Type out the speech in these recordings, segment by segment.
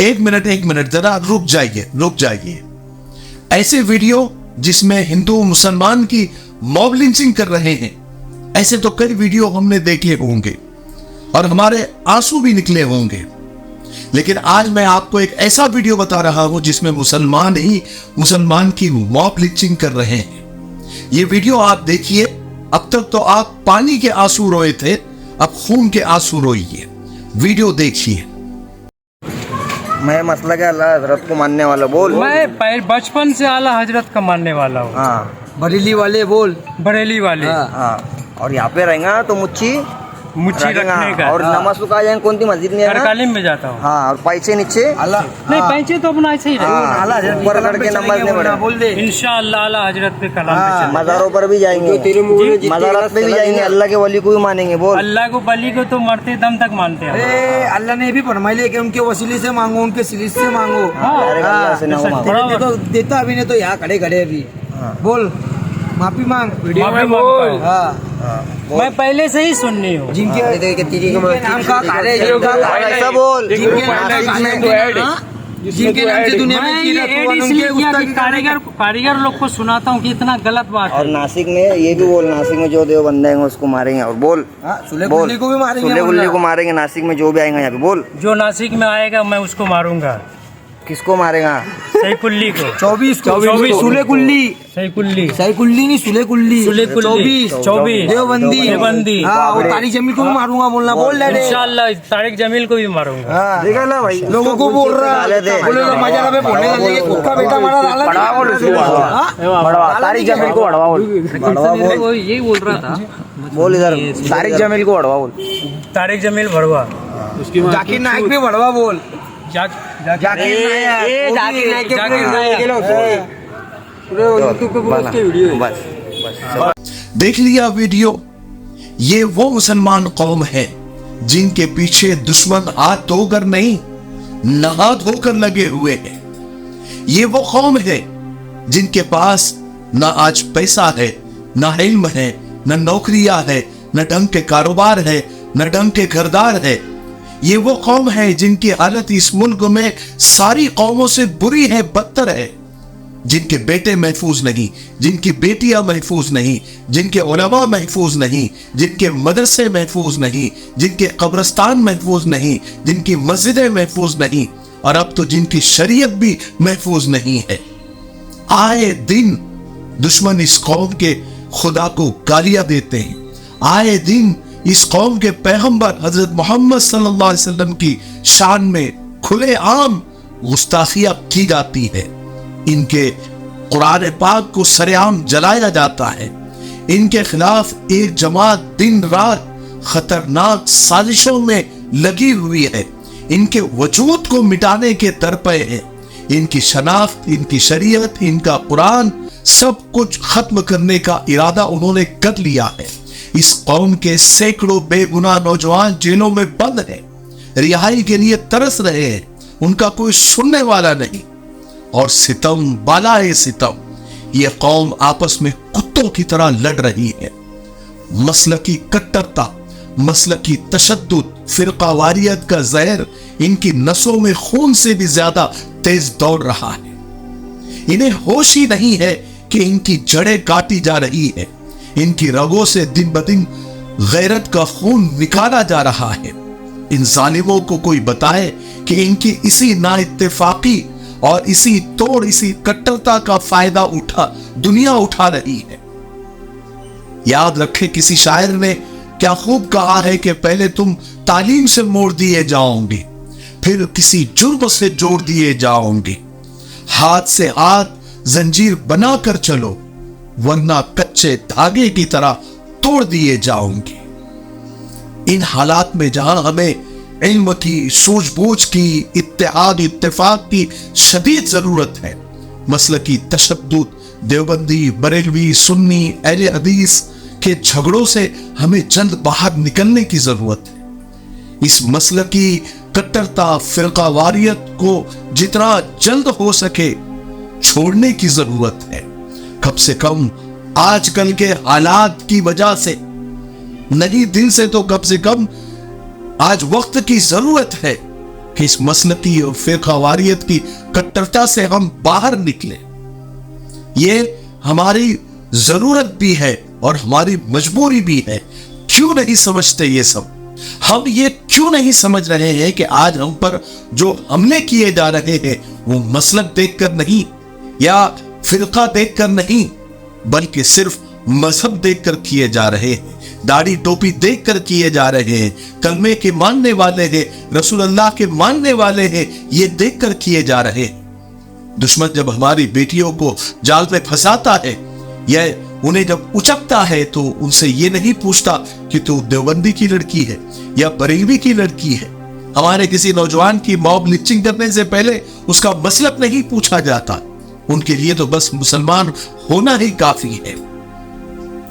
ایک منٹ ذرا رک جائیے. ایسے ویڈیو جس میں ہندو مسلمان کی موب لنچنگ کر رہے ہیں، ایسے تو کئی ویڈیو ہم نے دیکھے ہوں گے اور ہمارے آنسو بھی نکلے ہوں گے. لیکن آج میں آپ کو ایک ایسا ویڈیو بتا رہا ہوں جس میں مسلمان ہی مسلمان کی موب لنچنگ کر رہے ہیں. یہ ویڈیو آپ دیکھیے. اب تک تو آپ پانی کے آنسو روئے تھے، اب خون کے آنسو روئیے. ویڈیو دیکھیے. میں مسلک اعلیٰ حضرت کو ماننے والا بول. میں بچپن سے اعلیٰ حضرت کا ماننے والا ہوں. ہاں بریلی والے بول. بریلی والے. ہاں. اور یہاں پہ رہیں گا تو مچھی رکھنے کا اور نماز سکھا جائیں. کون سی مسجد میں کرکالم میں جاتا ہوں. ہاں. اور پیسے نیچے نہیں پیسے تو اپنا ایسے ہی رہے. اوپر کر کے نماز نہیں پڑھیں. بول دے. انشاءاللہ اعلیٰ حضرت پہ کلام پہ چلیں. مزاروں پر بھی جائیں گے، مزارات پہ بھی جائیں گے، اللہ کے ولی کو بھی مانیں گے. بول. اللہ کو بلی کو تو مرتے دم تک مانتے ہیں. اللہ نے بھی فرمایا لے کہ ان کے وسیلے سے مانگو، ان کے سلیس سے مانگو. اللہ سے نہ مانگو. دیتا ابھی نے تو یہاں کھڑے ابھی. بول معافی مانگ. میں پہلے سے ہی سننی ہوں. جن کے نام کا ایسا بول. جن کے نام سے دنیا میں کاریگر لوگ کو سناتا ہوں کہ اتنا غلط بات ہے. اور ناسک میں یہ بھی بول، ناسک میں جو دیوبند آئیں گے اس کو ماریں گے. اور بول سلے گلی کو بھی ماریں گے. سلے گلی کو ماریں گے. ناسک میں جو بھی آئیں گے یہاں پہ بول. جو ناسک میں آئے گا میں اس کو ماروں گا. کس کو مارے گا؟ سیف اللی کو. 24 سلے کلی. سیف اللی. سیف اللی نہیں سلے کلی. 24 دیوبندی. ہاں وہ طارق جمیل کو بھی ماروں گا بولنا. بول ڈیڈی. انشاءاللہ طارق جمیل کو بھی ماروں گا. دیکھا نا بھائی لوگوں کو بول رہا ہے. بولے تو مزہ نہ بولنے لگے. خود کا بیٹا مارا ڈالا. طارق جمیل کو اڑوا بول. یہی بول رہا تھا. بول ادھر. طارق جمیل کو اڑوا بول. طارق جمیل بھڑوا. ذاکر نائک بھی بڑوا بول. دیکھ لیا ویڈیو. یہ وہ مسلمان قوم ہے جن کے پیچھے دشمن ہاتھ دھو کر نہیں نہا دھو کر لگے ہوئے ہیں. یہ وہ قوم ہے جن کے پاس نہ آج پیسہ ہے، نہ علم ہے، نہ نوکریاں ہے، نہ ڈھنگ کے کاروبار ہے، نہ ڈھنگ کے گھردار ہے. یہ وہ قوم ہے جن کی حالت اس ملک میں ساری قوموں سے بری ہے، بدتر ہے. جن کے بیٹے محفوظ نہیں، جن کی بیٹیاں محفوظ نہیں، جن کے علماء محفوظ نہیں، جن کے مدرسے محفوظ نہیں، جن کے قبرستان محفوظ نہیں، جن کی مسجدیں محفوظ نہیں، اور اب تو جن کی شریعت بھی محفوظ نہیں ہے. آئے دن دشمن اس قوم کے خدا کو گالیاں دیتے ہیں. آئے دن اس قوم کے پیغمبر حضرت محمد صلی اللہ علیہ وسلم کی شان میں کھلے عام گستاخیاں کی جاتی ہے. ان کے قرآن پاک کو سر عام جلایا جاتا ہے. ان کے خلاف ایک جماعت دن رات خطرناک سازشوں میں لگی ہوئی ہے. ان کے وجود کو مٹانے کے درپے ہیں. ان کی شناخت، ان کی شریعت، ان کا قرآن سب کچھ ختم کرنے کا ارادہ انہوں نے کر لیا ہے. اس قوم کے سینکڑوں بے گناہ نوجوان جیلوں میں بند ہیں، رہائی کے لیے ترس رہے ہیں. ان کا کوئی سننے والا نہیں. اور ستم بالائے ستم یہ قوم آپس میں کتوں کی طرح لڑ رہی ہے. مسلکی کٹرتا، مسلکی تشدد، فرقہ واریت کا زہر ان کی نسوں میں خون سے بھی زیادہ تیز دوڑ رہا ہے. انہیں ہوش ہی نہیں ہے کہ ان کی جڑیں کاٹی جا رہی ہے. ان کی رگوں سے دن بدن غیرت کا خون نکالا جا رہا ہے. ان ظالموں کو کوئی بتائے کہ ان کی اسی نا اتفاقی اور اسی توڑ، اسی کٹرتا کا فائدہ دنیا اٹھا رہی ہے. یاد رکھے کسی شاعر نے کیا خوب کہا ہے کہ پہلے تم تعلیم سے موڑ دیے جاؤں گے، پھر کسی جرم سے جوڑ دیے جاؤں گے. ہاتھ سے ہاتھ زنجیر بنا کر چلو ورنہ کچے دھاگے کی طرح توڑ دیے جاؤں گے. ان حالات میں جہاں ہمیں علم کی، سوجھ بوجھ کی، اتحاد اتفاق کی شدید ضرورت ہے، مسلکی تشدد، دیوبندی، بریلوی، سنی، اہل حدیث کے جھگڑوں سے ہمیں جلد باہر نکلنے کی ضرورت ہے. اس مسلکی کٹرتا، فرقہ واریت کو جتنا جلد ہو سکے چھوڑنے کی ضرورت ہے. کم سے کم آج کل کے حالات کی وجہ سے نہیں، دل سے تو کم سے کم آج وقت کی ضرورت ہے कि इस मसलकी और फिरकावारियत की कट्टरता से हम बाहर निकले। ये हमारी जरूरत भी है और हमारी मजबूरी भी है। क्यों नहीं समझते ये सब? हम ये क्यों नहीं समझ रहे हैं कि आज हम पर जो हमले किए जा रहे हैं वो मसलक देखकर नहीं या फिरका देखकर नहीं, बल्कि सिर्फ मजहब देखकर किए जा रहे हैं, दाढ़ी टोपी देखकर किए जा रहे हैं, कलमे के मानने वाले हैं, रसूल अल्लाह के मानने वाले हैं, ये देखकर किए जा रहे हैं। दुश्मन जब हमारी बेटियों को जाल में फंसाता है या उन्हें जब उचकता है तो उनसे ये नहीं पूछता कि तू देवबंदी की लड़की है या बरेलवी की लड़की है। हमारे किसी नौजवान की मॉब लिंचिंग करने से पहले उसका मसलक नहीं पूछा जाता। उनके लिए तो बस मुसलमान होना ही काफी है।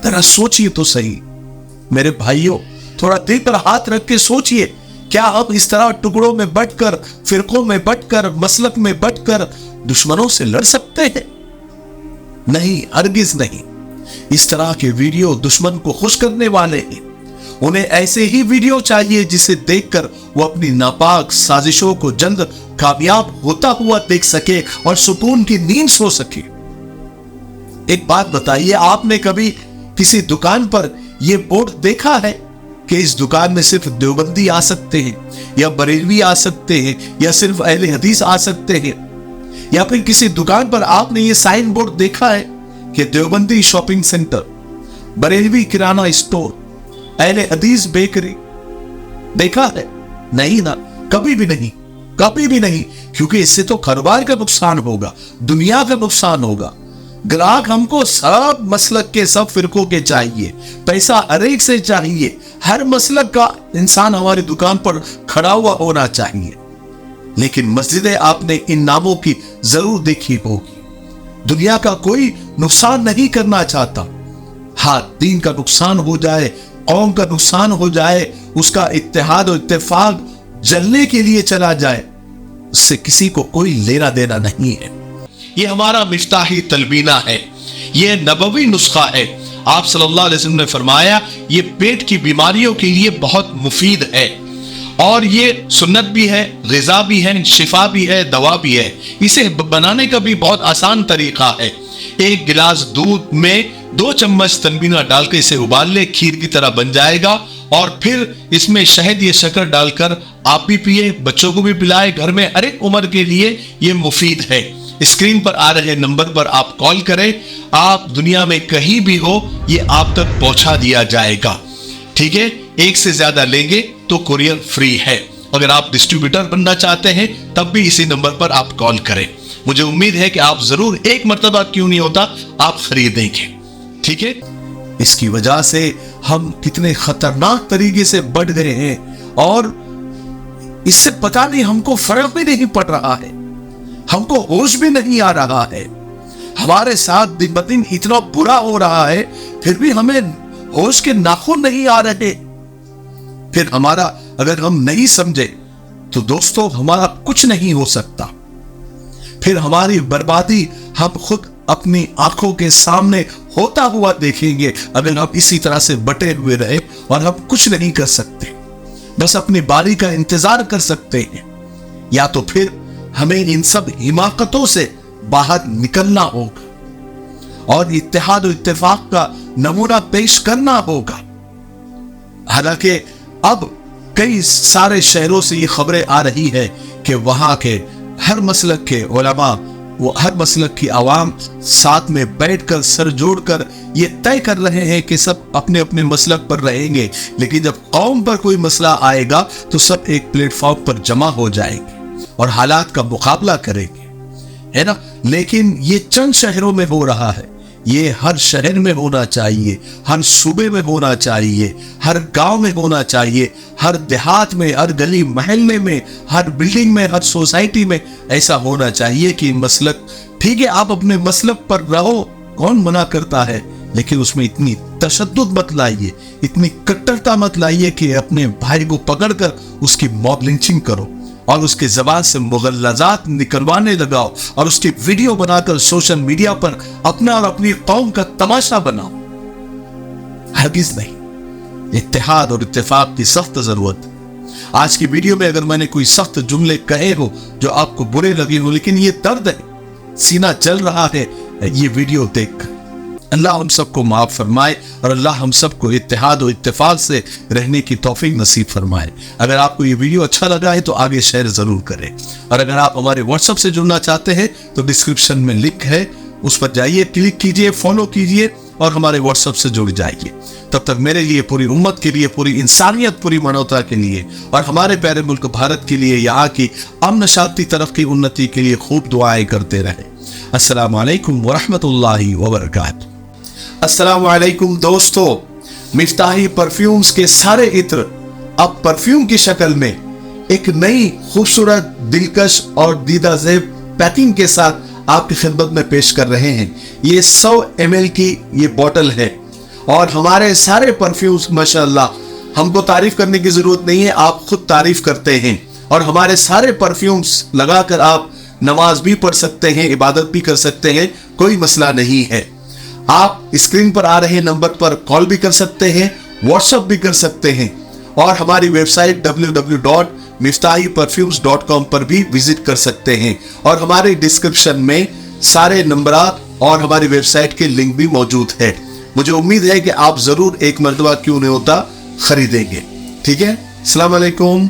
जरा सोचिए तो सही मेरे भाइयों, थोड़ा दिल पर हाथ रख के सोचिए, क्या हम इस तरह टुकड़ों में बंटकर, फिरकों में बंटकर, मसलक में बंटकर दुश्मनों से लड़ सकते हैं? नहीं, हरगिज नहीं। इस तरह के वीडियो दुश्मन को खुश करने वाले हैं। उन्हें ऐसे ही वीडियो चाहिए जिसे देखकर वो अपनी नापाक साजिशों को जल्द कामयाब होता हुआ देख सके और सुकून की नींद सो सके। एक बात बताइए, आपने कभी किसी दुकान पर यह बोर्ड देखा है कि इस दुकान में सिर्फ देवबंदी आ सकते हैं या बरेलवी आ सकते हैं या सिर्फ अहले हदीस आ सकते हैं? या फिर किसी दुकान पर आपने ये साइन बोर्ड देखा है कि देवबंदी शॉपिंग सेंटर, बरेलवी किराना स्टोर, अहले हदीस बेकरी? देखा है? नहीं ना, कभी भी नहीं, कभी भी नहीं, क्योंकि इससे तो कारोबार का नुकसान होगा, दुनिया का नुकसान होगा। ग्राहक हमको सब मसलक के, सब फिरकों के चाहिए, पैसा हर एक से चाहिए, हर मसलक का इंसान हमारी दुकान पर खड़ा हुआ होना चाहिए। लेकिन मस्जिदें आपने इन नामों की जरूर देखी होगी। दुनिया का कोई नुकसान नहीं करना चाहता। हाँ, दीन का नुकसान हो जाए, कौम का नुकसान हो जाए, उसका इत्तेहाद और इत्तेफाक जलने के लिए चला जाए, उससे किसी को कोई लेना देना नहीं है। ये हमारा मिफ्ताही तलबीना है, ये नबवी नुस्खा है। आप सल्लल्लाहु अलैहि वसल्लम ने फरमाया ये पेट की बीमारियों के लिए बहुत मुफीद है और ये सुन्नत भी है, ग़िज़ा भी है, शिफा भी है, दवा भी है। इसे बनाने का भी बहुत आसान तरीका है। एक गिलास दूध में 2 चम्मच तलबीना डालकर इसे उबाल ले, खीर की तरह बन जाएगा। और फिर इसमें शहद या शक्कर डालकर आप भी पिए, बच्चों को भी पिलाए। घर में हर एक उम्र के लिए ये मुफीद है। स्क्रीन पर आ रहे नंबर पर आप कॉल करें, आप दुनिया में कहीं भी हो ये आप तक पहुंचा दिया जाएगा। ठीक है, एक से ज्यादा लेंगे तो कुरियर फ्री है। अगर आप डिस्ट्रीब्यूटर बनना चाहते हैं तब भी इसी नंबर पर आप कॉल करें। मुझे उम्मीद है कि आप जरूर एक मर्तबा क्यों नहीं होता आप खरीदेंगे। ठीक है, इसकी वजह से हम कितने खतरनाक तरीके से बढ़ गए हैं और इससे पता नहीं हमको फर्क भी नहीं पड़ रहा है, हमको होश भी नहीं आ रहा है। हमारे साथ दिन ब दिन इतना बुरा हो रहा है फिर भी हमें होश के नाखून नहीं आ रहे। फिर हमारा अगर हम नहीं समझे तो दोस्तों हमारा कुछ नहीं हो सकता। फिर हमारी बर्बादी हम खुद अपनी आंखों के सामने होता हुआ देखेंगे अगर हम इसी तरह से बटे हुए रहे और हम कुछ नहीं कर सकते, बस अपनी बारी का इंतजार कर सकते हैं। या तो फिर हमें इन सब हिमाकतों से बाहर निकलना होगा और इत्तेहाद और इत्तेफाक का नमूना पेश करना होगा। हालांकि अब कई सारे शहरों से ये खबरें आ रही है कि वहां के हर मसलक के उलमा, वो हर मसलक की आवाम साथ में बैठकर सर जोड़कर ये तय कर रहे हैं कि सब अपने अपने मसलक पर रहेंगे, लेकिन जब कौम पर कोई मसला आएगा तो सब एक प्लेटफॉर्म पर जमा हो जाएंगे और हालात का मुकाबला करेंगे, है ना। लेकिन ये चंद शहरों में हो रहा है, ये हर शहर में होना चाहिए, हर सूबे में होना चाहिए, हर गांव में होना चाहिए, हर देहात में, हर गली महल्ले में, हर बिल्डिंग में, हर सोसाइटी में ऐसा होना चाहिए कि मसलक, ठीक है आप अपने मसलक पर रहो, कौन मना करता है, लेकिन उसमें इतनी तशद्दुद मत लाइए, इतनी कट्टरता मत लाइए कि अपने भाई को पकड़कर उसकी मॉब लिंचिंग करो और उसके जबान से मुगल्लज़ात निकलवाने लगाओ और उसकी वीडियो बनाकर सोशल मीडिया पर अपना और अपनी कौम का तमाशा बनाओ। हरगिज़ नहीं। इत्तेहाद और इत्तेफाक की सख्त जरूरत। आज की वीडियो में अगर मैंने कोई सख्त जुमले कहे हो जो आपको बुरे लगे हो, लेकिन ये दर्द है, सीना जल रहा है ये वीडियो देख, अल्लाह हम सबको माफ फरमाए और अल्लाह हम सबको इत्तेहाद और इत्तेफाक से रहने की तौफीक नसीब फरमाए। अगर आपको ये वीडियो अच्छा लगा है तो आगे शेयर जरूर करें, और अगर आप हमारे व्हाट्सएप से जुड़ना चाहते हैं तो डिस्क्रिप्शन में लिंक है, उस पर जाइए, क्लिक कीजिए, फॉलो कीजिए और हमारे व्हाट्सएप से जुड़ जाइए। तब तक मेरे लिए, पूरी उम्मत के लिए, पूरी इंसानियत, पूरी मानवता के लिए और हमारे प्यारे मुल्क भारत के लिए, यहाँ की अमन शांति, तरक्की, उन्नति के लिए खूब दुआएं करते रहे। अस्सलामु अलैकुम व रहमतुल्लाहि व बरकातहू। अस्सलामु अलैकुम दोस्तों, मिफ्ताही परफ्यूम्स के सारे इत्र अब परफ्यूम की शक्ल में एक नई खूबसूरत, दिलकश और दीदाज़ेब पैकिंग के साथ आपकी खिदमत में पेश कर रहे हैं। ये 100 ml की ये बोतल है और हमारे सारे परफ्यूम्स माशाअल्लाह, हमको तारीफ करने की जरूरत नहीं है, आप खुद तारीफ करते हैं। और हमारे सारे परफ्यूम्स लगाकर आप नमाज भी पढ़ सकते हैं, इबादत भी कर सकते हैं, कोई मसला नहीं है। आप स्क्रीन पर आ रहे नंबर पर कॉल भी कर सकते हैं, व्हाट्सएप भी कर सकते हैं और हमारी वेबसाइट www.miftahiperfumes.com पर भी विजिट कर सकते हैं। और हमारे डिस्क्रिप्शन में सारे नंबरात और हमारी वेबसाइट के लिंक भी मौजूद है। मुझे उम्मीद है कि आप जरूर एक मर्तबा क्यों नहीं होता खरीदेंगे। ठीक है, अस्सलाम वालेकुम।